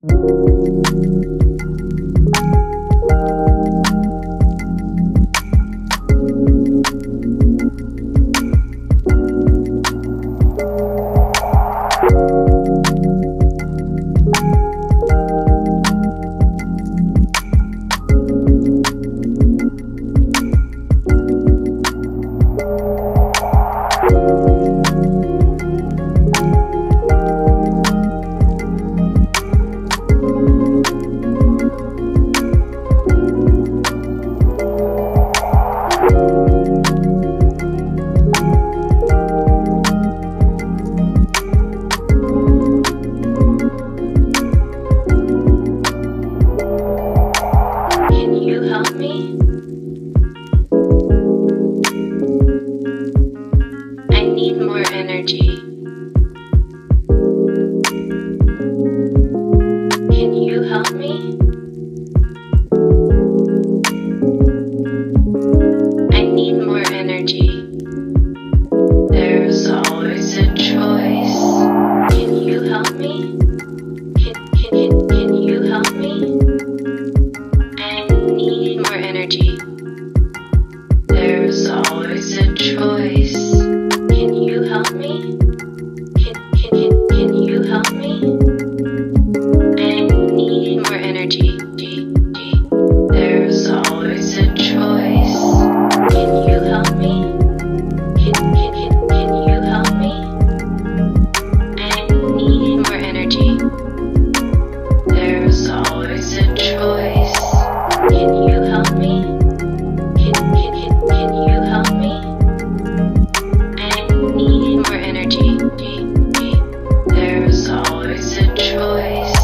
Can you help me? I need more energy. Can you help me? I need more energy. There's always a choice. Can you help me? Can you help me? I need more energy. There's always a choice. Can you help me? Can you help me? I need more energy. There's always a choice. Can you help me? Can you help me? I need more energy. There's always a choice. Can you help me? Can you help me? I need more energy. There's always a choice.